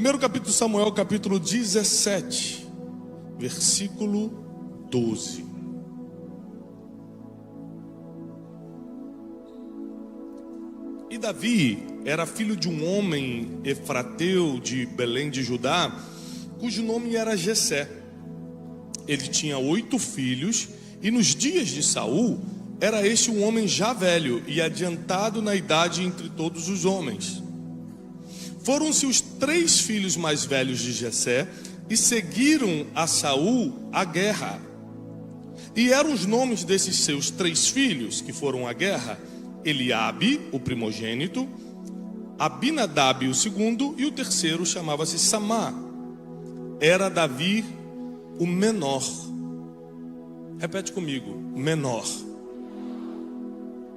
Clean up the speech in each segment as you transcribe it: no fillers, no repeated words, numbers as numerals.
Primeiro capítulo de Samuel, capítulo 17, versículo 12. E Davi era filho de um homem efrateu de Belém de Judá, cujo nome era Jessé. Ele tinha 8 filhos, e nos dias de Saul, era este um homem já velho e adiantado na idade entre todos os homens. Foram-se os 3 filhos mais velhos de Jessé, e seguiram a Saul à guerra. E eram os nomes desses seus 3 filhos que foram à guerra: Eliabe, o primogênito, Abinadab, o segundo, e o terceiro chamava-se Samá. Era Davi o menor. Repete comigo: menor.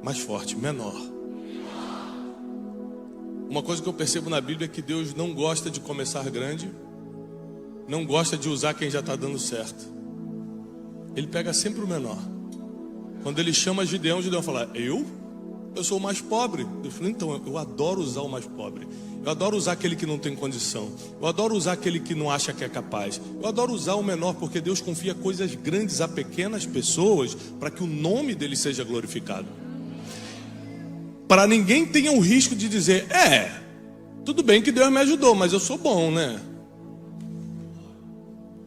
Mais forte: menor. Uma coisa que eu percebo na Bíblia é que Deus não gosta de começar grande, não gosta de usar quem já está dando certo. Ele pega sempre o menor. Quando ele chama Gideão, Gideão fala: eu sou o mais pobre. Eu falei: então, eu adoro usar o mais pobre. Eu adoro usar aquele que não tem condição. Eu adoro usar aquele que não acha que é capaz. Eu adoro usar o menor, porque Deus confia coisas grandes a pequenas pessoas, para que o nome dele seja glorificado. Para ninguém tenha o risco de dizer: tudo bem que Deus me ajudou, mas eu sou bom, né?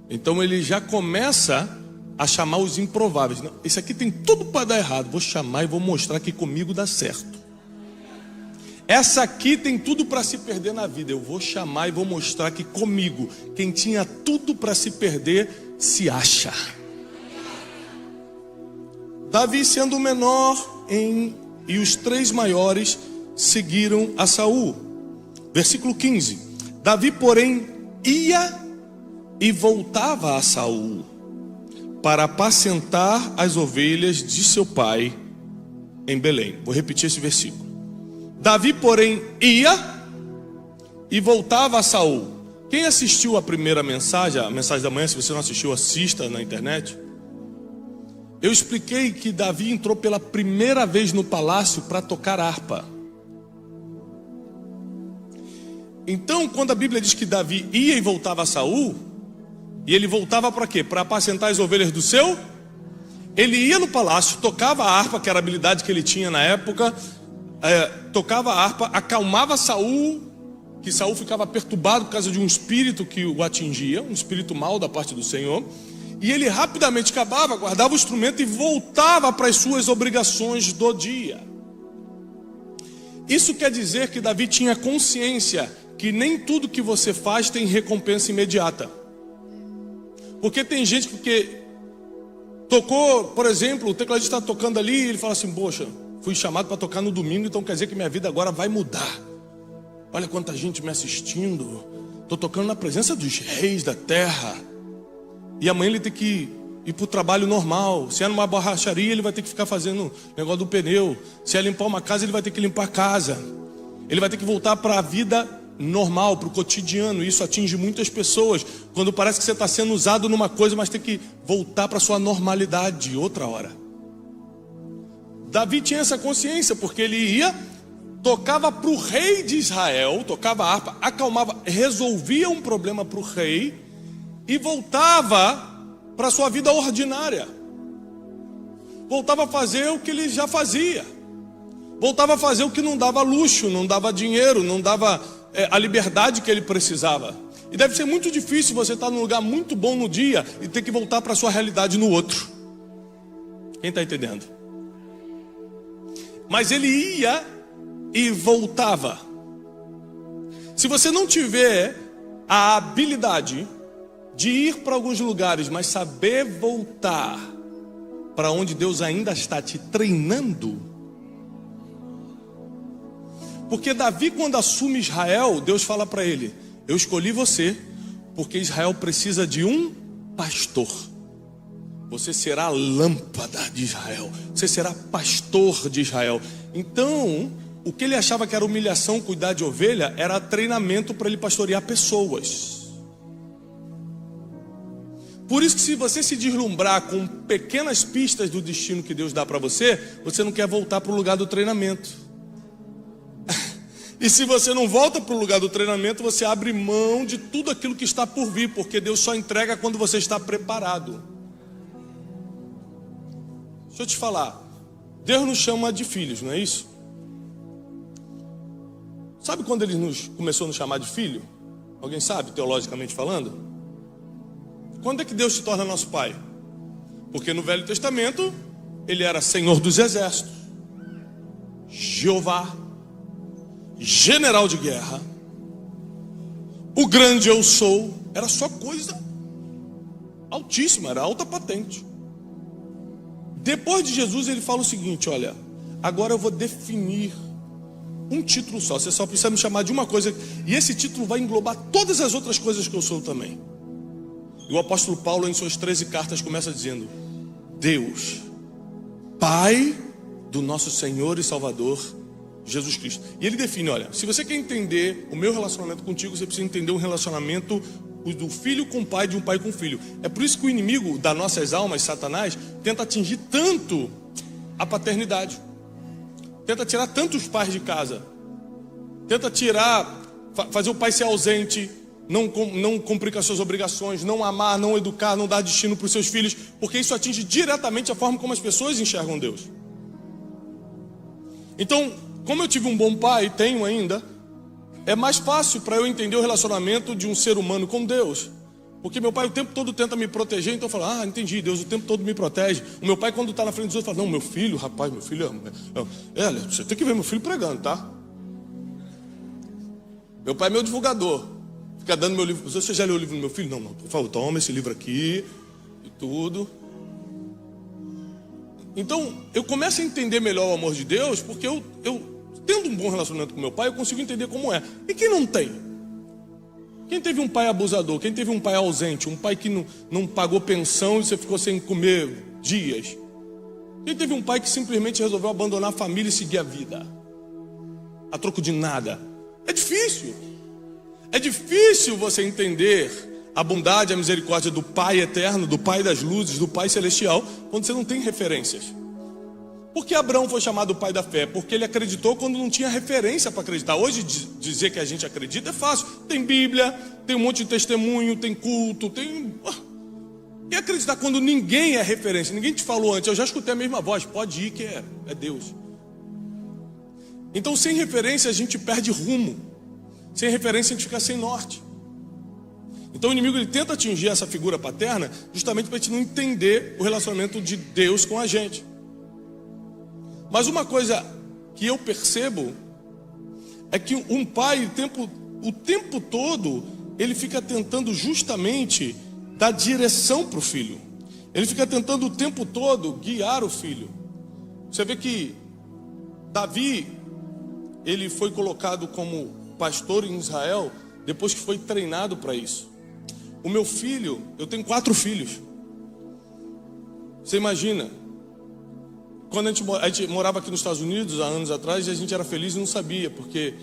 Então ele já começa a chamar os improváveis. Não, esse aqui tem tudo para dar errado, vou chamar e vou mostrar que comigo dá certo. Essa aqui tem tudo para se perder na vida, eu vou chamar e vou mostrar que comigo, quem tinha tudo para se perder, se acha. Davi sendo o menor e os 3 maiores seguiram a Saul. Versículo 15. Davi, porém, ia e voltava a Saul para apacentar as ovelhas de seu pai em Belém. Vou repetir esse versículo. Davi, porém, ia e voltava a Saul. Quem assistiu a primeira mensagem, a mensagem da manhã, se você não assistiu, assista na internet. Eu expliquei que Davi entrou pela primeira vez no palácio para tocar harpa. Então, quando a Bíblia diz que Davi ia e voltava a Saul, e ele voltava para quê? Para apacentar as ovelhas do seu? Ele ia no palácio, tocava a harpa, que era a habilidade que ele tinha na época, tocava a harpa, acalmava Saul, que Saul ficava perturbado por causa de um espírito que o atingia, um espírito mau da parte do Senhor. E ele rapidamente acabava, guardava o instrumento e voltava para as suas obrigações do dia. Isso quer dizer que Davi tinha consciência que nem tudo que você faz tem recompensa imediata. Porque tem gente que tocou, por exemplo, o tecladista está tocando ali e ele fala assim: poxa, fui chamado para tocar no domingo, então quer dizer que minha vida agora vai mudar. Olha quanta gente me assistindo, estou tocando na presença dos reis da terra. E amanhã ele tem que ir para o trabalho normal. Se é numa borracharia, ele vai ter que ficar fazendo negócio do pneu. Se é limpar uma casa, ele vai ter que limpar a casa. Ele vai ter que voltar para a vida normal, para o cotidiano. Isso atinge muitas pessoas, quando parece que você está sendo usado numa coisa, mas tem que voltar para a sua normalidade outra hora. Davi tinha essa consciência, porque ele ia, tocava para o rei de Israel, tocava a harpa, acalmava, resolvia um problema para o rei, e voltava para a sua vida ordinária. Voltava a fazer o que ele já fazia. Voltava a fazer o que não dava luxo, não dava dinheiro, não dava a liberdade que ele precisava. E deve ser muito difícil você estar num lugar muito bom no dia e ter que voltar para a sua realidade no outro. Quem está entendendo? Mas ele ia e voltava. Se você não tiver a habilidade de ir para alguns lugares, mas saber voltar para onde Deus ainda está te treinando. Porque Davi, quando assume Israel, Deus fala para ele: eu escolhi você, porque Israel precisa de um pastor. Você será a lâmpada de Israel, você será pastor de Israel. Então, o que ele achava que era humilhação, cuidar de ovelha, era treinamento para ele pastorear pessoas. Por isso que, se você se deslumbrar com pequenas pistas do destino que Deus dá para você, você não quer voltar para o lugar do treinamento. E se você não volta para o lugar do treinamento, você abre mão de tudo aquilo que está por vir, porque Deus só entrega quando você está preparado. Deixa eu te falar, Deus nos chama de filhos, não é isso? Sabe quando Ele começou a nos chamar de filho? Alguém sabe, teologicamente falando? Quando é que Deus se torna nosso pai? Porque no Velho Testamento, Ele era Senhor dos Exércitos, Jeová, general de guerra, o grande eu sou. Era só coisa altíssima, era alta patente. Depois de Jesus, Ele fala o seguinte: olha, agora eu vou definir um título só. Você só precisa me chamar de uma coisa, e esse título vai englobar todas as outras coisas que eu sou também. E o apóstolo Paulo, em suas 13 cartas, começa dizendo: Deus, Pai do nosso Senhor e Salvador Jesus Cristo. E ele define: olha, se você quer entender o meu relacionamento contigo, você precisa entender o relacionamento do filho com o pai, de um pai com o filho. É por isso que o inimigo das nossas almas, Satanás, tenta atingir tanto a paternidade, tenta tirar tantos pais de casa, tenta fazer o pai ser ausente, não cumprir com as suas obrigações, não amar, não educar, não dar destino para os seus filhos, porque isso atinge diretamente a forma como as pessoas enxergam Deus. Então, como eu tive um bom pai, e tenho ainda, é mais fácil para eu entender o relacionamento de um ser humano com Deus. Porque meu pai o tempo todo tenta me proteger, então eu falo: entendi, Deus o tempo todo me protege. O meu pai, quando está na frente dos outros, fala: não, meu filho, rapaz, meu filho você tem que ver meu filho pregando, tá? Meu pai é meu divulgador, fica dando meu livro. Você já leu o livro do meu filho? Não, por favor, toma esse livro aqui e tudo. Então, eu começo a entender melhor o amor de Deus, porque eu tendo um bom relacionamento com meu pai, eu consigo entender como é. E quem não tem? Quem teve um pai abusador? Quem teve um pai ausente? Um pai que não pagou pensão e você ficou sem comer dias? Quem teve um pai que simplesmente resolveu abandonar a família e seguir a vida a troco de nada? É difícil. É difícil você entender a bondade e a misericórdia do Pai eterno, do Pai das luzes, do Pai celestial, quando você não tem referências. Por que Abraão foi chamado pai da fé? Porque ele acreditou quando não tinha referência para acreditar. Hoje dizer que a gente acredita é fácil. Tem Bíblia, tem um monte de testemunho, tem culto, tem... E acreditar quando ninguém é referência, ninguém te falou antes. Eu já escutei a mesma voz: pode ir que é Deus. Então, sem referência a gente perde rumo. Sem referência a gente fica sem norte. Então o inimigo ele tenta atingir essa figura paterna justamente para a gente não entender o relacionamento de Deus com a gente. Mas uma coisa que eu percebo é que um pai o tempo todo ele fica tentando justamente dar direção para o filho. Ele fica tentando o tempo todo guiar o filho. Você vê que Davi, ele foi colocado como pastor em Israel depois que foi treinado para isso. O meu filho, eu tenho 4 filhos. Você imagina? Quando a gente morava aqui nos Estados Unidos há anos atrás, a gente era feliz e não sabia, porque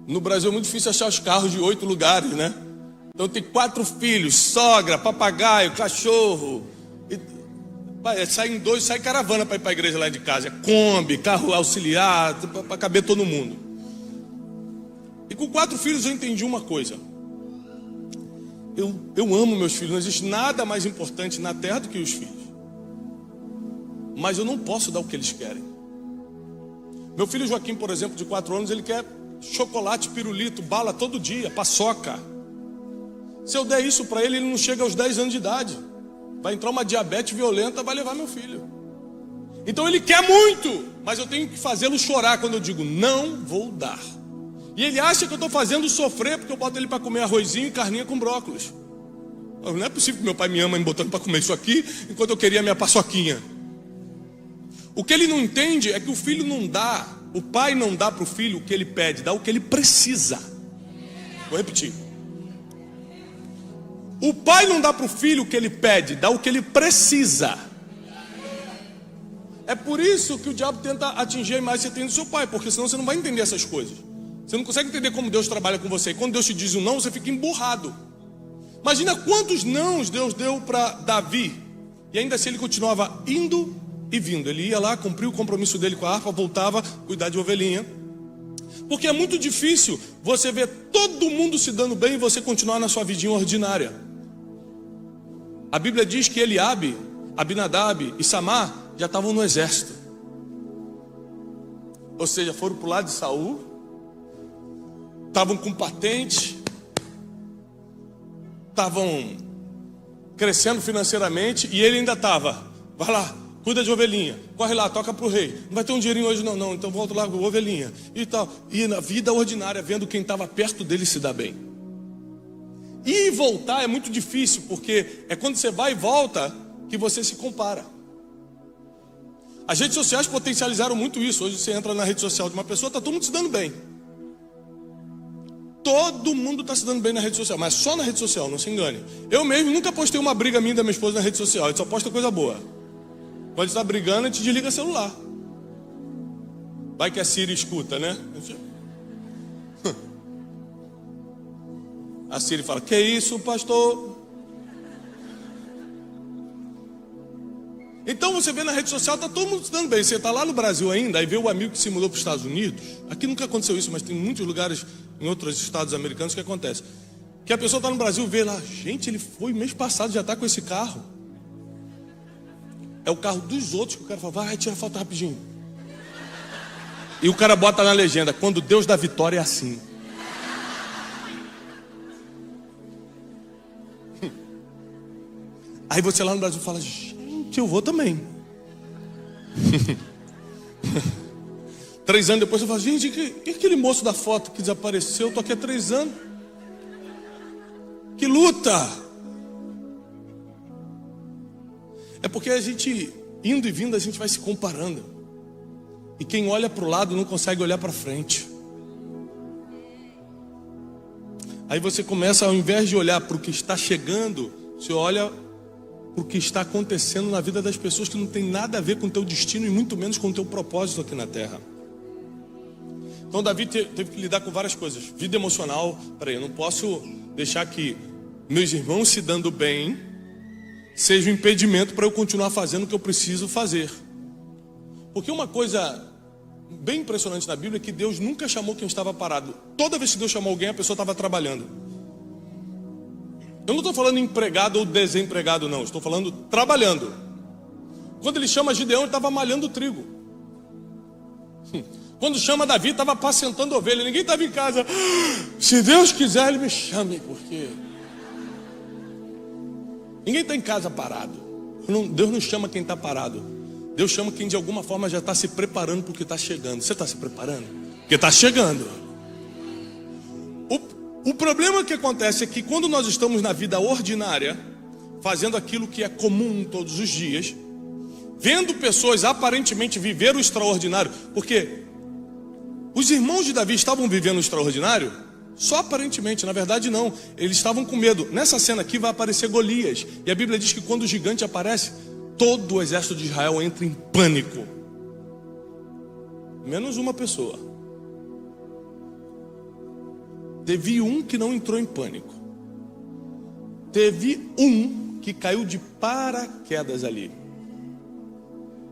no Brasil é muito difícil achar os carros de 8 lugares, né? Então tem 4 filhos, sogra, papagaio, cachorro. Sai em 2, sai caravana para ir para a igreja lá de casa. É Kombi, carro auxiliar, para caber todo mundo. E com 4 filhos eu entendi uma coisa. Eu amo meus filhos, não existe nada mais importante na terra do que os filhos. Mas eu não posso dar o que eles querem. Meu filho Joaquim, por exemplo, de 4 anos, ele quer chocolate, pirulito, bala todo dia, paçoca. Se eu der isso para ele, ele não chega aos 10 anos de idade. Vai entrar uma diabetes violenta, vai levar meu filho. Então ele quer muito, mas eu tenho que fazê-lo chorar quando eu digo: não vou dar. E ele acha que eu estou fazendo sofrer porque eu boto ele para comer arrozinho e carninha com brócolis. Não é possível que meu pai me ama me botando para comer isso aqui, enquanto eu queria minha paçoquinha. O que ele não entende é que o filho não dá, o pai não dá para o filho o que ele pede, dá o que ele precisa. Vou repetir. O pai não dá para o filho o que ele pede, dá o que ele precisa. É por isso que o diabo tenta atingir a imagem que você tem do seu pai, porque senão você não vai entender essas coisas. Você não consegue entender como Deus trabalha com você. E quando Deus te diz um não, você fica emburrado. Imagina quantos nãos Deus deu para Davi. E ainda assim ele continuava indo e vindo. Ele ia lá, cumpriu o compromisso dele com a harpa, voltava, cuidar de ovelhinha. Porque é muito difícil você ver todo mundo se dando bem e você continuar na sua vidinha ordinária. A Bíblia diz que Eliabe, Abinadab e Samar já estavam no exército. Ou seja, foram para o lado de Saul, estavam com patente, estavam crescendo financeiramente, e ele ainda estava, vai lá, cuida de ovelhinha, corre lá, toca para o rei, não vai ter um dinheirinho hoje não, então volta lá com ovelhinha, e tal, e na vida ordinária, vendo quem estava perto dele se dar bem. E voltar é muito difícil, porque é quando você vai e volta que você se compara. As redes sociais potencializaram muito isso. Hoje você entra na rede social de uma pessoa, está todo mundo se dando bem. Todo mundo está se dando bem na rede social, mas só na rede social, não se engane. Eu mesmo nunca postei uma briga minha da minha esposa na rede social, a gente só posta coisa boa. Quando está brigando, a gente desliga o celular. Vai que a Siri escuta, né? A Siri fala, que isso, pastor? Então você vê na rede social, está todo mundo se dando bem. Você está lá no Brasil ainda, aí vê o amigo que se mudou para os Estados Unidos. Aqui nunca aconteceu isso, mas tem muitos lugares em outros estados americanos que acontece. Que a pessoa está no Brasil e vê lá, gente, ele foi mês passado, já está com esse carro. É o carro dos outros que o cara fala, vai, tira foto rapidinho. E o cara bota na legenda, quando Deus dá vitória é assim. Aí você lá no Brasil fala, gente, eu vou também. 3 anos depois você fala, gente, e aquele moço da foto que desapareceu? Eu tô aqui há 3 anos. Que luta! É porque a gente, indo e vindo, a gente vai se comparando. E quem olha para o lado não consegue olhar para frente. Aí você começa, ao invés de olhar para o que está chegando, você olha para o que está acontecendo na vida das pessoas que não tem nada a ver com o teu destino e muito menos com o teu propósito aqui na terra. Então Davi teve que lidar com várias coisas. Vida emocional, peraí, eu não posso deixar que meus irmãos se dando bem seja um impedimento para eu continuar fazendo o que eu preciso fazer. Porque uma coisa bem impressionante na Bíblia é que Deus nunca chamou quem estava parado. Toda vez que Deus chamou alguém, a pessoa estava trabalhando. Eu não estou falando empregado ou desempregado, não. Estou falando trabalhando. Quando ele chama Gideão, ele estava malhando trigo. Quando chama Davi, estava apacentando ovelha. Ninguém estava em casa. Se Deus quiser, ele me chame, porque ninguém está em casa parado. Deus não chama quem está parado. Deus chama quem de alguma forma já está se preparando para o que está chegando. Você está se preparando? Porque está chegando. O problema que acontece é que quando nós estamos na vida ordinária, fazendo aquilo que é comum todos os dias, vendo pessoas aparentemente viver o extraordinário, porque os irmãos de Davi estavam vivendo o extraordinário, só aparentemente, na verdade não, eles estavam com medo. Nessa cena aqui vai aparecer Golias, e a Bíblia diz que quando o gigante aparece, todo o exército de Israel entra em pânico, menos uma pessoa. Teve um que não entrou em pânico. Teve um que caiu de paraquedas ali.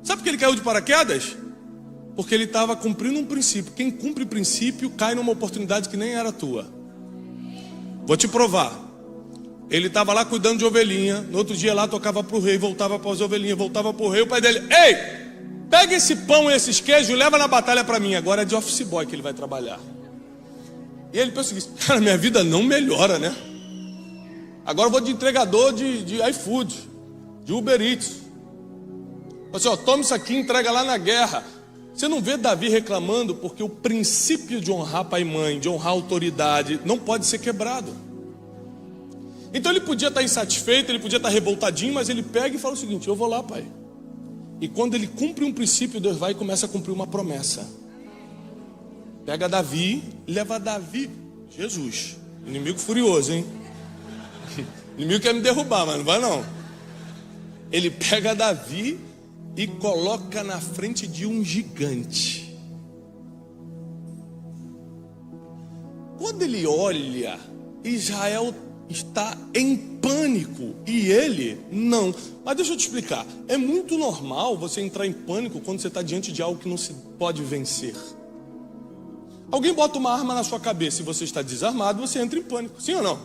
Sabe por que ele caiu de paraquedas? Porque ele estava cumprindo um princípio. Quem cumpre princípio cai numa oportunidade que nem era tua. Vou te provar. Ele estava lá cuidando de ovelhinha. No outro dia lá tocava para o rei, voltava para as ovelhinhas, voltava para o rei. O pai dele, ei, pega esse pão e esses queijos e leva na batalha para mim. Agora é de office boy que ele vai trabalhar. E ele pensa o seguinte, cara, minha vida não melhora, né? Agora eu vou de entregador de iFood, de Uber Eats. Assim, ó, toma isso aqui e entrega lá na guerra. Você não vê Davi reclamando porque o princípio de honrar pai e mãe, de honrar a autoridade, não pode ser quebrado. Então ele podia estar insatisfeito, ele podia estar revoltadinho, mas ele pega e fala o seguinte, eu vou lá, pai. E quando ele cumpre um princípio, Deus vai e começa a cumprir uma promessa. Pega Davi, leva Davi, Jesus, inimigo furioso, hein? Inimigo quer me derrubar, mas não vai não. Ele pega Davi e coloca na frente de um gigante. Quando ele olha, Israel está em pânico e ele não. Mas deixa eu te explicar, é muito normal você entrar em pânico quando você está diante de algo que não se pode vencer. Alguém bota uma arma na sua cabeça e você está desarmado, você entra em pânico, sim ou não?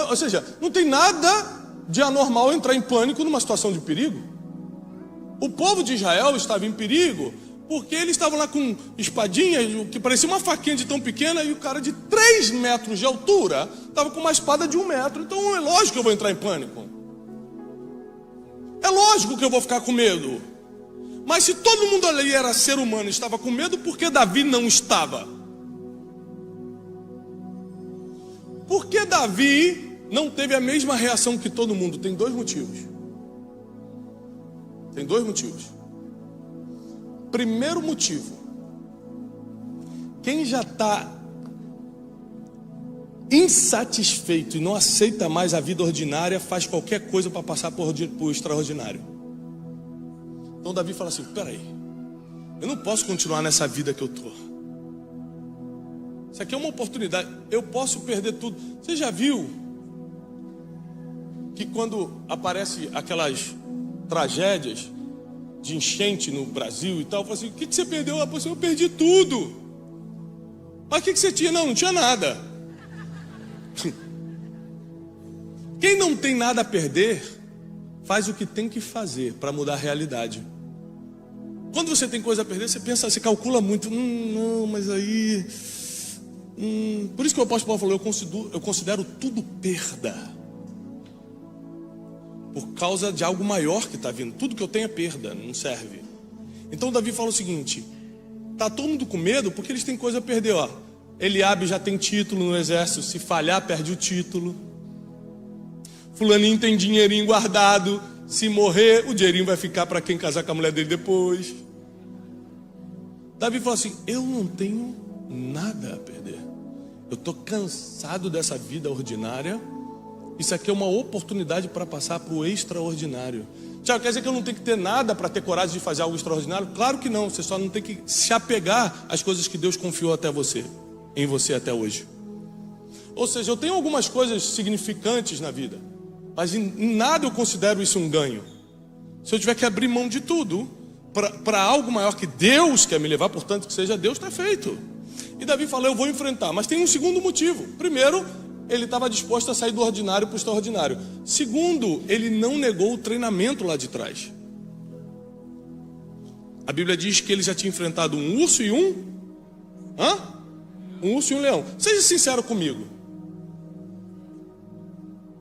Ou seja, não tem nada de anormal entrar em pânico numa situação de perigo. O povo de Israel estava em perigo porque eles estavam lá com espadinhas que parecia uma faquinha de tão pequena, e o cara de 3 metros de altura estava com uma espada de 1 metro. Então é lógico que eu vou entrar em pânico. É lógico que eu vou ficar com medo. Mas se todo mundo ali era ser humano e estava com medo, por que Davi não estava? Por que Davi não teve a mesma reação que todo mundo? Tem 2 motivos. Tem 2 motivos. Primeiro motivo: quem já está insatisfeito e não aceita mais a vida ordinária, faz qualquer coisa para passar por extraordinário. Então Davi fala assim: peraí, eu não posso continuar nessa vida que eu estou. Isso aqui é uma oportunidade, eu posso perder tudo. Você já viu que quando aparece aquelas tragédias de enchente no Brasil e tal, fala assim: o que você perdeu? Eu perdi tudo. Mas o que você tinha? Não tinha nada. Quem não tem nada a perder, faz o que tem que fazer para mudar a realidade. Quando você tem coisa a perder, você pensa, você calcula muito. Não, mas aí... Por isso que o apóstolo Paulo falou: eu considero tudo perda, por causa de algo maior que está vindo. Tudo que eu tenho é perda, não serve. Então Davi fala o seguinte: está todo mundo com medo porque eles têm coisa a perder. Ó, Eliabe já tem título no exército, se falhar perde o título. Fulaninho tem dinheirinho guardado, se morrer o dinheirinho vai ficar para quem casar com a mulher dele depois. Davi fala assim: eu não tenho nada a perder. Eu estou cansado dessa vida ordinária. Isso aqui é uma oportunidade para passar para o extraordinário. Tiago, quer dizer que eu não tenho que ter nada para ter coragem de fazer algo extraordinário? Claro que não, você só não tem que se apegar às coisas que Deus confiou em você até hoje. Ou seja, eu tenho algumas coisas significantes na vida, mas em nada eu considero isso um ganho. Se eu tiver que abrir mão de tudo para algo maior que Deus quer me levar, portanto que seja Deus, está feito. E Davi fala: eu vou enfrentar. Mas tem um segundo motivo. Primeiro, ele estava disposto a sair do ordinário para o extraordinário. Segundo, ele não negou o treinamento lá de trás. A Bíblia diz que ele já tinha enfrentado um urso e um urso e um leão. Seja sincero comigo.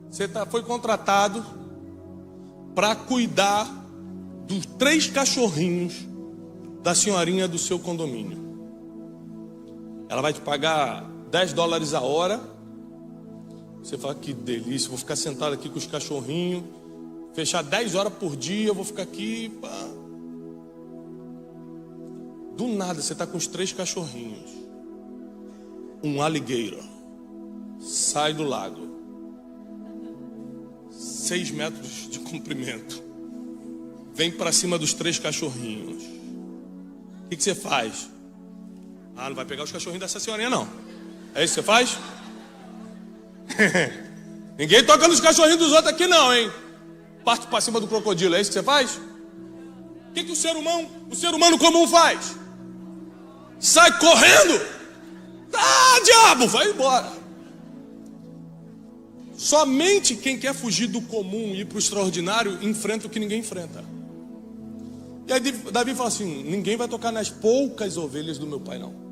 Você foi contratado para cuidar dos 3 cachorrinhos da senhorinha do seu condomínio. Ela vai te pagar $10 a hora. Você fala: que delícia, vou ficar sentado aqui com os cachorrinhos, fechar 10 horas por dia, eu vou ficar aqui. Pá. Do nada, você está com os 3 cachorrinhos. Um alligator sai do lago, 6 metros de comprimento, vem para cima dos 3 cachorrinhos. O que você faz? Não vai pegar os cachorrinhos dessa senhorinha, não. É isso que você faz? Ninguém toca nos cachorrinhos dos outros aqui, não, hein? Parte para cima do crocodilo, é isso que você faz? O que o ser humano comum faz? Sai correndo! Diabo, vai embora. Somente quem quer fugir do comum e ir para o extraordinário enfrenta o que ninguém enfrenta. E aí Davi fala assim: ninguém vai tocar nas poucas ovelhas do meu pai, não.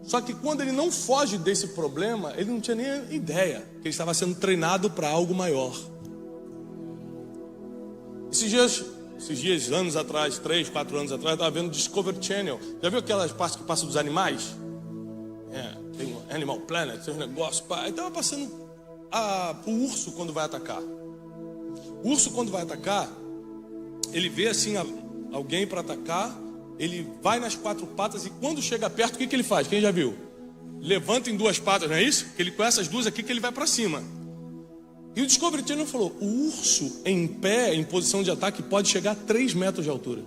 Só que quando ele não foge desse problema, ele não tinha nem ideia que ele estava sendo treinado para algo maior. Esses dias, anos atrás, 3, 4 anos atrás, eu estava vendo Discovery Channel. Já viu aquelas partes que passam dos animais? Tem Animal Planet, tem uns negócios. Aí estava passando o urso quando vai atacar. O urso quando vai atacar, ele vê assim alguém para atacar, ele vai nas 4 patas e quando chega perto, o que ele faz? Quem já viu? Levanta em 2 patas, não é isso? Que ele com essas 2 aqui que ele vai para cima. E o Discovery Channel falou: o urso em pé, em posição de ataque, pode chegar a 3 metros de altura.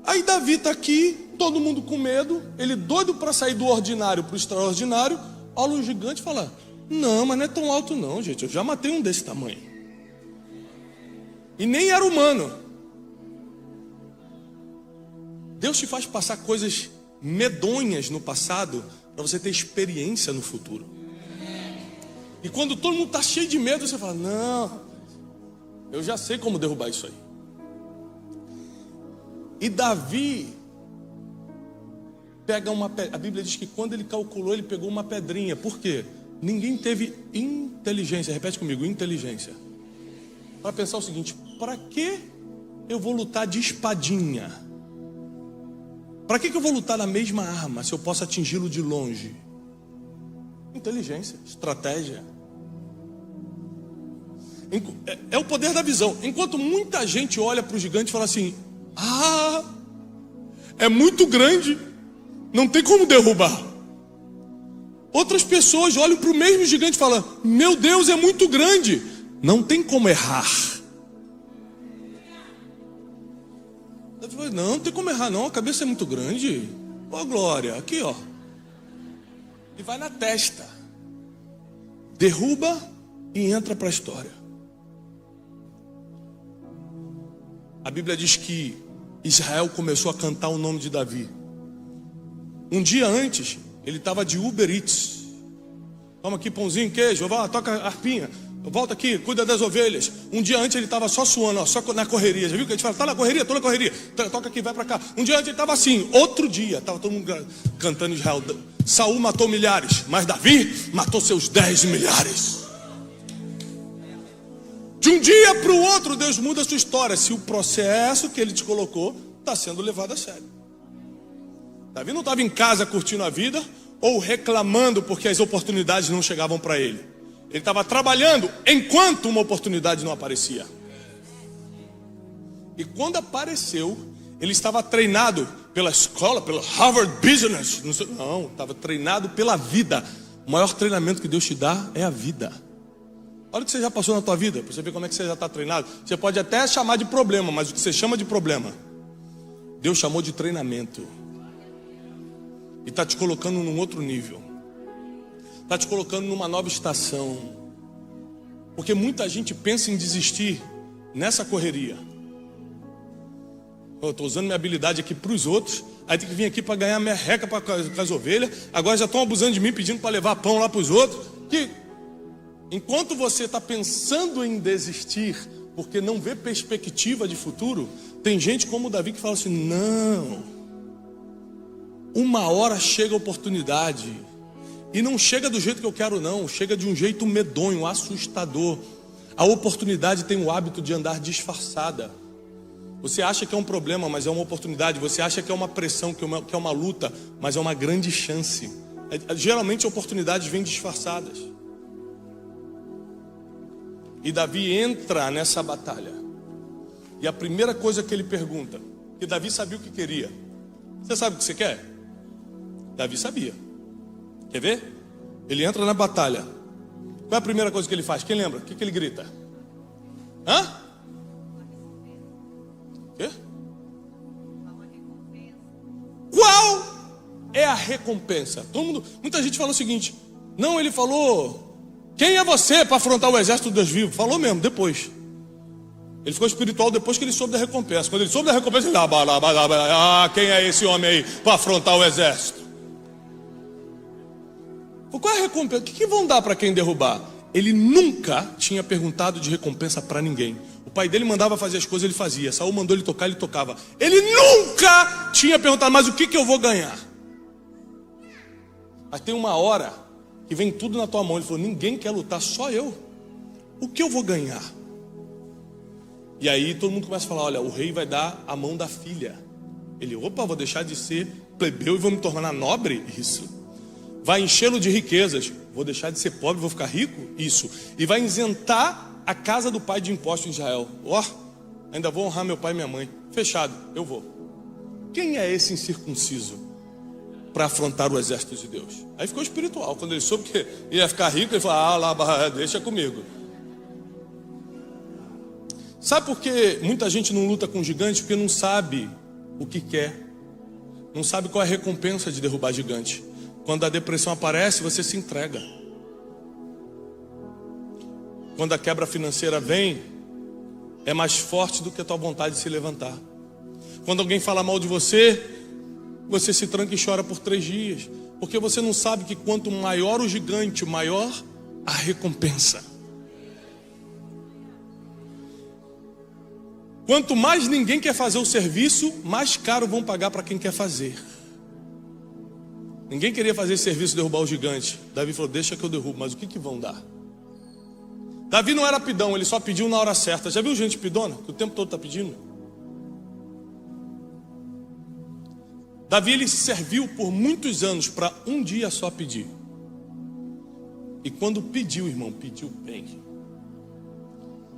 Aí Davi está aqui, todo mundo com medo, ele doido para sair do ordinário para o extraordinário. Olha o gigante e fala: não, mas não é tão alto não, gente, eu já matei um desse tamanho. E nem era humano. Deus te faz passar coisas medonhas no passado para você ter experiência no futuro. E quando todo mundo está cheio de medo, você fala: não, eu já sei como derrubar isso aí. E Davi pega uma pedra. A Bíblia diz que quando ele calculou, ele pegou uma pedrinha. Por quê? Ninguém teve inteligência. Repete comigo: inteligência. Para pensar o seguinte: para que eu vou lutar de espadinha? Para que eu vou lutar na mesma arma se eu posso atingi-lo de longe? Inteligência, estratégia. É o poder da visão. Enquanto muita gente olha para o gigante e fala assim: ah, é muito grande, não tem como derrubar. Outras pessoas olham para o mesmo gigante e falam: meu Deus, é muito grande, não tem como errar. Não tem como errar não, a cabeça é muito grande. Ó glória, aqui ó. E vai na testa. Derruba e entra para a história. A Bíblia diz que Israel começou a cantar o nome de Davi. Um dia antes, ele estava de Uber Eats. Toma aqui pãozinho, queijo, vai, toca a harpinha. Volta aqui, cuida das ovelhas. Um dia antes ele estava só suando, ó, só na correria. Já viu que a gente fala: tá na correria, tô na correria. Toca aqui, vai para cá. Um dia antes ele estava assim. Outro dia, estava todo mundo cantando Israel. Saul matou milhares, mas Davi matou seus 10 milhares. De um dia para o outro, Deus muda a sua história, se o processo que ele te colocou está sendo levado a sério. Davi não estava em casa curtindo a vida ou reclamando porque as oportunidades não chegavam para ele. Ele estava trabalhando enquanto uma oportunidade não aparecia. E quando apareceu, ele estava treinado pela escola, pelo Harvard Business. Não, estava treinado pela vida. O maior treinamento que Deus te dá é a vida. Olha o que você já passou na tua vida, para você ver como é que você já está treinado. Você pode até chamar de problema, mas o que você chama de problema, Deus chamou de treinamento. E está te colocando num outro nível. Está te colocando numa nova estação. Porque muita gente pensa em desistir nessa correria. Eu estou usando minha habilidade aqui para os outros, aí tem que vir aqui para ganhar merreca com as ovelhas. Agora já estão abusando de mim, pedindo para levar pão lá para os outros. Que enquanto você está pensando em desistir, porque não vê perspectiva de futuro, tem gente como o Davi que fala assim: não, uma hora chega a oportunidade. E não chega do jeito que eu quero não, chega de um jeito medonho, assustador. A oportunidade tem o hábito de andar disfarçada. Você acha que é um problema, mas é uma oportunidade. Você acha que é uma pressão, que é uma luta, mas é uma grande chance. Geralmente oportunidades vêm disfarçadas. E Davi entra nessa batalha. E a primeira coisa que ele pergunta, que Davi sabia o que queria: você sabe o que você quer? Davi sabia. Quer ver? Ele entra na batalha. Qual é a primeira coisa que ele faz? Quem lembra? O que ele grita? Hã? Quê? Qual é a recompensa? Muita gente fala o seguinte: não, ele falou: quem é você para afrontar o exército dos Deus vivos? Falou mesmo, depois. Ele ficou espiritual depois que ele soube da recompensa. Quando ele soube da recompensa, ele quem é esse homem aí para afrontar o exército? Qual é a recompensa? O que vão dar para quem derrubar? Ele nunca tinha perguntado de recompensa para ninguém. O pai dele mandava fazer as coisas, ele fazia. Saul mandou ele tocar, ele tocava. Ele nunca tinha perguntado: mas o que eu vou ganhar? Mas tem uma hora que vem tudo na tua mão. Ele falou: ninguém quer lutar, só eu. O que eu vou ganhar? E aí todo mundo começa a falar: olha, o rei vai dar a mão da filha. Ele: opa, vou deixar de ser plebeu e vou me tornar nobre? Isso. Vai enchê-lo de riquezas. Vou deixar de ser pobre, vou ficar rico? Isso. E vai isentar a casa do pai de impostos em Israel. Ainda vou honrar meu pai e minha mãe. Fechado, eu vou. Quem é esse incircunciso para afrontar o exército de Deus? Aí ficou espiritual. Quando ele soube que ia ficar rico, ele falou: deixa comigo. Sabe por que muita gente não luta com gigantes? Porque não sabe o que quer. Não sabe qual é a recompensa de derrubar gigante. Quando a depressão aparece, você se entrega. Quando a quebra financeira vem, é mais forte do que a tua vontade de se levantar. Quando alguém fala mal de você, você se tranca e chora por 3 dias. Porque você não sabe que quanto maior o gigante, maior a recompensa. Quanto mais ninguém quer fazer o serviço, mais caro vão pagar para quem quer fazer. Ninguém queria fazer esse serviço, derrubar o gigante. Davi falou, deixa que eu derrubo, mas o que vão dar? Davi não era pidão, ele só pediu na hora certa. Já viu gente pidona, que o tempo todo está pedindo? Davi, ele serviu por muitos anos para um dia só pedir. E quando pediu, irmão, pediu bem.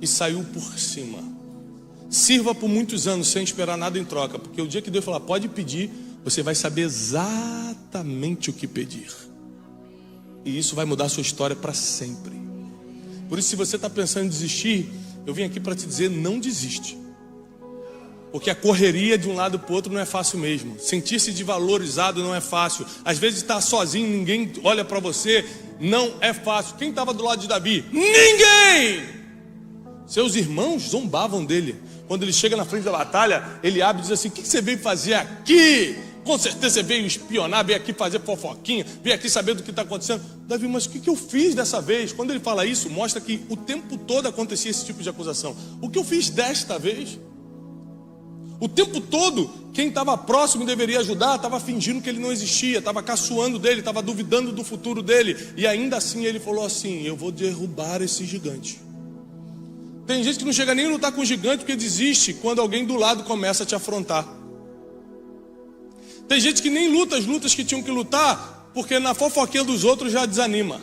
E saiu por cima. Sirva por muitos anos sem esperar nada em troca. Porque o dia que Deus falar, pode pedir, você vai saber exatamente o que pedir. E isso vai mudar a sua história para sempre. Por isso, se você está pensando em desistir, eu vim aqui para te dizer, não desiste. Porque a correria de um lado para o outro não é fácil mesmo. Sentir-se desvalorizado não é fácil. Às vezes estar sozinho, ninguém olha para você, não é fácil. Quem estava do lado de Davi? Ninguém! Seus irmãos zombavam dele. Quando ele chega na frente da batalha, ele abre e diz assim, o que você veio fazer aqui? Com certeza você veio espionar, veio aqui fazer fofoquinha, veio aqui saber do que está acontecendo. Davi, mas o que eu fiz dessa vez? Quando ele fala isso, mostra que o tempo todo acontecia esse tipo de acusação. O que eu fiz desta vez? O tempo todo, quem estava próximo e deveria ajudar, estava fingindo que ele não existia, estava caçoando dele, estava duvidando do futuro dele. E ainda assim ele falou assim, eu vou derrubar esse gigante. Tem gente que não chega nem a lutar com o gigante porque desiste quando alguém do lado começa a te afrontar. Tem gente que nem luta as lutas que tinham que lutar porque na fofoquinha dos outros já desanima.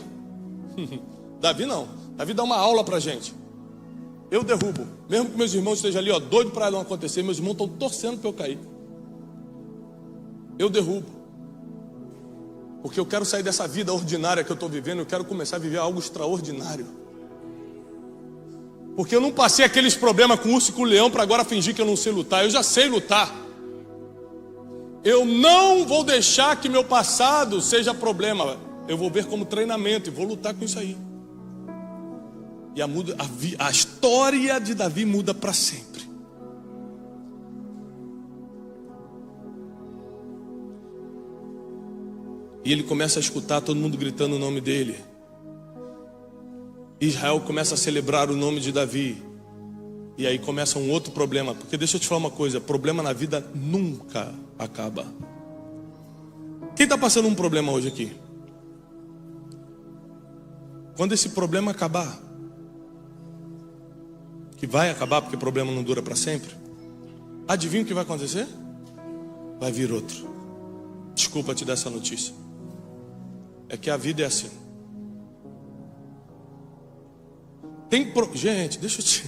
Davi não. Davi dá uma aula pra gente. Eu derrubo. Mesmo que meus irmãos estejam ali, ó, doido para não acontecer, meus irmãos estão torcendo para eu cair. Eu derrubo. Porque eu quero sair dessa vida ordinária que eu estou vivendo, eu quero começar a viver algo extraordinário. Porque eu não passei aqueles problemas com o urso e com o leão para agora fingir que eu não sei lutar. Eu já sei lutar. Eu não vou deixar que meu passado seja problema. Eu vou ver como treinamento e vou lutar com isso aí. E a história de Davi muda para sempre. E ele começa a escutar todo mundo gritando o nome dele. Israel começa a celebrar o nome de Davi. E aí começa um outro problema. Porque deixa eu te falar uma coisa, problema na vida nunca acaba. Quem está passando um problema hoje aqui? Quando esse problema acabar, que vai acabar porque o problema não dura para sempre, adivinha o que vai acontecer? Vai vir outro. Desculpa te dar essa notícia. É que a vida é assim. Gente, deixa eu te...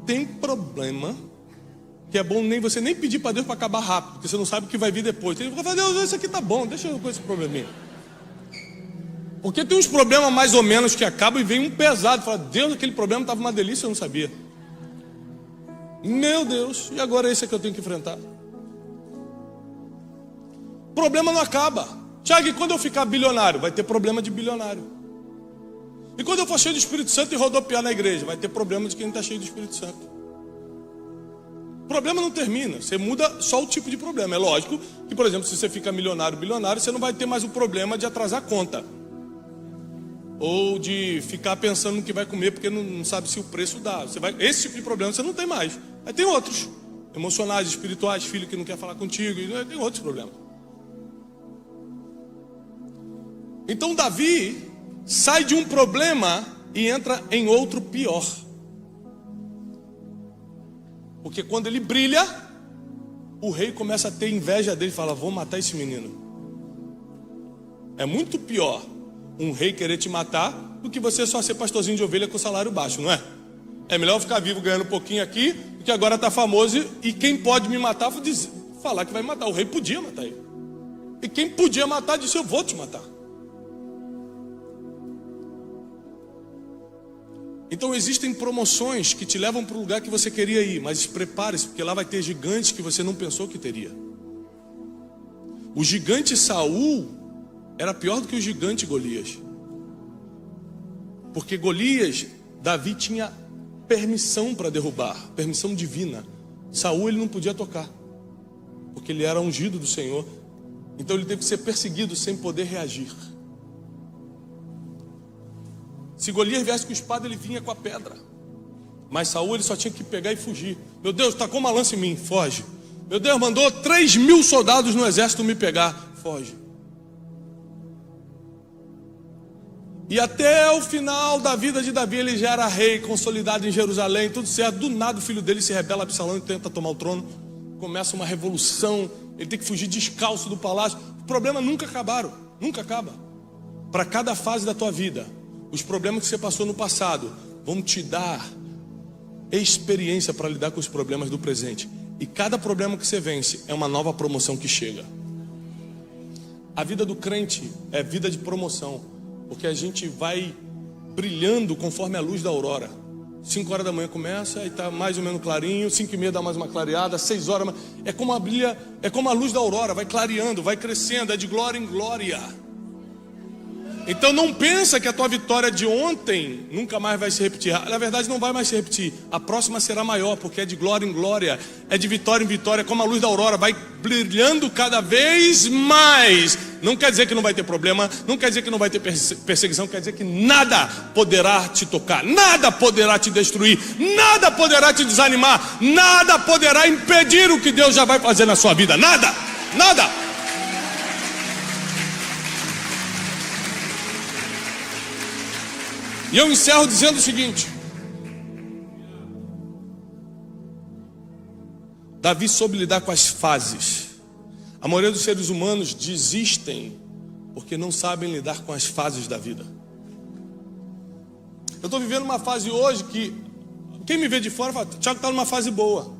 Tem problema que é bom você nem pedir para Deus para acabar rápido, porque você não sabe o que vai vir depois. Tem que falar, Deus, isso aqui tá bom, deixa eu com esse probleminha. Porque tem uns problemas mais ou menos que acabam e vem um pesado. Fala, Deus, aquele problema estava uma delícia, eu não sabia. Meu Deus, e agora esse é que eu tenho que enfrentar? Problema não acaba. Tiago, e quando eu ficar bilionário? Vai ter problema de bilionário. E quando eu for cheio do Espírito Santo e rodopiar na igreja? Vai ter problema de quem está cheio do Espírito Santo. O problema não termina, você muda só o tipo de problema. É lógico que, por exemplo, se você fica milionário, bilionário, você não vai ter mais o problema de atrasar a conta. Ou de ficar pensando no que vai comer porque não sabe se o preço dá. Esse tipo de problema você não tem mais. Aí tem outros, emocionais, espirituais, filho que não quer falar contigo, tem outros problemas. Então Davi sai de um problema e entra em outro pior. Porque quando ele brilha, o rei começa a ter inveja dele e fala, vou matar esse menino. É muito pior um rei querer te matar do que você só ser pastorzinho de ovelha com salário baixo, não é? É melhor ficar vivo ganhando um pouquinho aqui, porque agora está famoso e quem pode me matar falar que vai me matar. O rei podia matar ele. E quem podia matar disse, eu vou te matar. Então existem promoções que te levam para o lugar que você queria ir, mas prepare-se, porque lá vai ter gigantes que você não pensou que teria. O gigante Saul era pior do que o gigante Golias. Porque Golias, Davi tinha permissão para derrubar, permissão divina. Saul ele não podia tocar, porque ele era ungido do Senhor. Então ele teve que ser perseguido sem poder reagir. Se Golias viesse com espada, ele vinha com a pedra. Mas Saul ele só tinha que pegar e fugir. Meu Deus, tacou uma lança em mim, foge. Meu Deus, mandou 3.000 soldados no exército me pegar, foge. E até o final da vida de Davi, ele já era rei, consolidado em Jerusalém, tudo certo. Do nada o filho dele se rebela, Absalão, e tenta tomar o trono. Começa uma revolução, ele tem que fugir descalço do palácio. Os problemas nunca acabaram, nunca acaba. Para cada fase da tua vida, os problemas que você passou no passado vão te dar experiência para lidar com os problemas do presente. E cada problema que você vence é uma nova promoção que chega. A vida do crente é vida de promoção, porque a gente vai brilhando conforme a luz da aurora. 5 horas da manhã começa e está mais ou menos clarinho, 5:30 dá mais uma clareada, 6 horas, é como a luz da aurora, vai clareando, vai crescendo, é de glória em glória. Então não pensa que a tua vitória de ontem nunca mais vai se repetir. Na verdade não vai mais se repetir. A próxima será maior, porque é de glória em glória, é de vitória em vitória, como a luz da aurora, vai brilhando cada vez mais. Não quer dizer que não vai ter problema, não quer dizer que não vai ter perseguição, quer dizer que nada poderá te tocar, nada poderá te destruir, nada poderá te desanimar, nada poderá impedir o que Deus já vai fazer na sua vida. Nada, nada. E eu encerro dizendo o seguinte: Davi soube lidar com as fases. A maioria dos seres humanos desistem porque não sabem lidar com as fases da vida. Eu estou vivendo uma fase hoje que quem me vê de fora fala: Thiago está numa fase boa.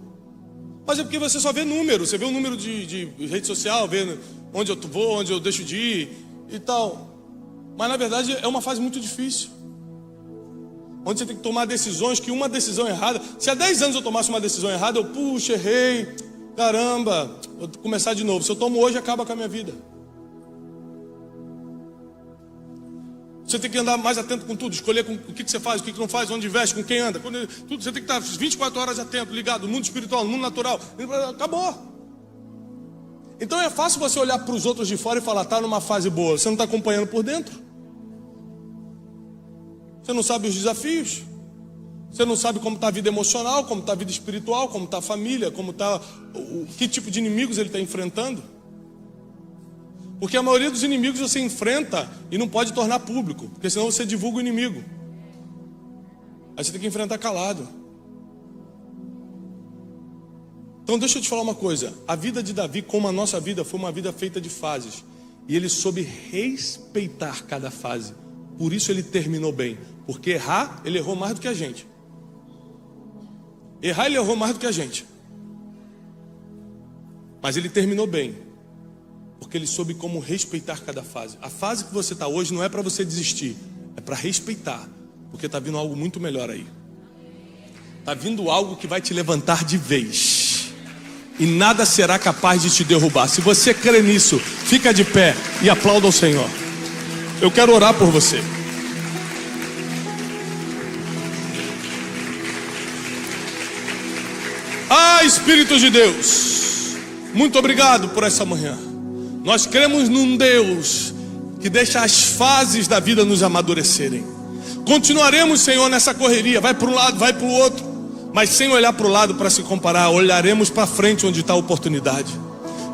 Mas é porque você só vê número. Você vê o número de rede social, vê onde eu vou, onde eu deixo de ir e tal. Mas na verdade é uma fase muito difícil, onde você tem que tomar decisões, que uma decisão errada... Se há 10 anos eu tomasse uma decisão errada, eu, puxa, errei, caramba, vou começar de novo. Se eu tomo hoje, acaba com a minha vida. Você tem que andar mais atento com tudo, escolher com o que você faz, o que não faz, onde investe, com quem anda, tudo. Você tem que estar 24 horas atento, ligado, no mundo espiritual, no mundo natural. Acabou. Então é fácil você olhar para os outros de fora e falar: está numa fase boa. Você não está acompanhando por dentro. Você não sabe os desafios. Você não sabe como está a vida emocional, como está a vida espiritual, como está a família, como está que tipo de inimigos ele está enfrentando. Porque a maioria dos inimigos você enfrenta e não pode tornar público, porque senão você divulga o inimigo. Aí você tem que enfrentar calado. Então deixa eu te falar uma coisa: a vida de Davi, como a nossa vida, foi uma vida feita de fases. E ele soube respeitar cada fase. Por isso ele terminou bem. Porque errar, ele errou mais do que a gente. Errar, ele errou mais do que a gente. Mas ele terminou bem, porque ele soube como respeitar cada fase. A fase que você está hoje não é para você desistir, é para respeitar, porque está vindo algo muito melhor aí. Está vindo algo que vai te levantar de vez, e nada será capaz de te derrubar. Se você crê nisso, fica de pé e aplauda ao Senhor. Eu quero orar por você. Ah, Espírito de Deus, muito obrigado por essa manhã. Nós cremos num Deus que deixa as fases da vida nos amadurecerem. Continuaremos, Senhor, nessa correria. Vai para um lado, vai para o outro, mas sem olhar para o lado para se comparar. Olharemos para frente onde está a oportunidade.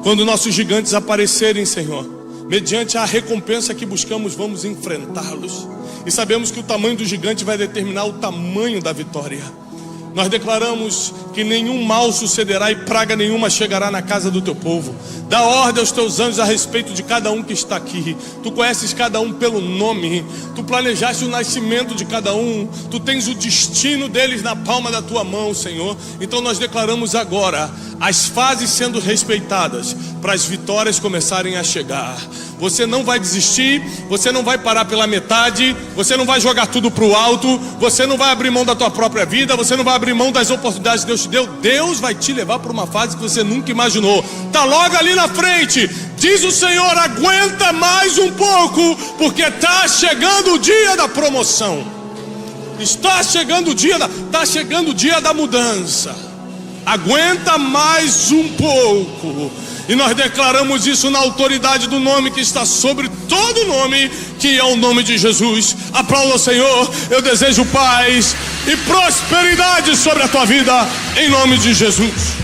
Quando nossos gigantes aparecerem, Senhor, mediante a recompensa que buscamos, vamos enfrentá-los. E sabemos que o tamanho do gigante vai determinar o tamanho da vitória. Nós declaramos que nenhum mal sucederá e praga nenhuma chegará na casa do teu povo. Dá ordem aos teus anjos a respeito de cada um que está aqui. Tu conheces cada um pelo nome. Tu planejaste o nascimento de cada um. Tu tens o destino deles na palma da tua mão, Senhor. Então nós declaramos agora as fases sendo respeitadas, para as vitórias começarem a chegar. Você não vai desistir, você não vai parar pela metade, você não vai jogar tudo para o alto, você não vai abrir mão da tua própria vida, você não vai abrir mão das oportunidades que Deus te deu. Deus vai te levar para uma fase que você nunca imaginou. Está logo ali na frente. Diz o Senhor: aguenta mais um pouco, porque está chegando o dia da promoção. Está chegando o dia da mudança. Aguenta mais um pouco. E nós declaramos isso na autoridade do nome que está sobre todo nome, que é o nome de Jesus. Aplauda o Senhor. Eu desejo paz e prosperidade sobre a tua vida, em nome de Jesus.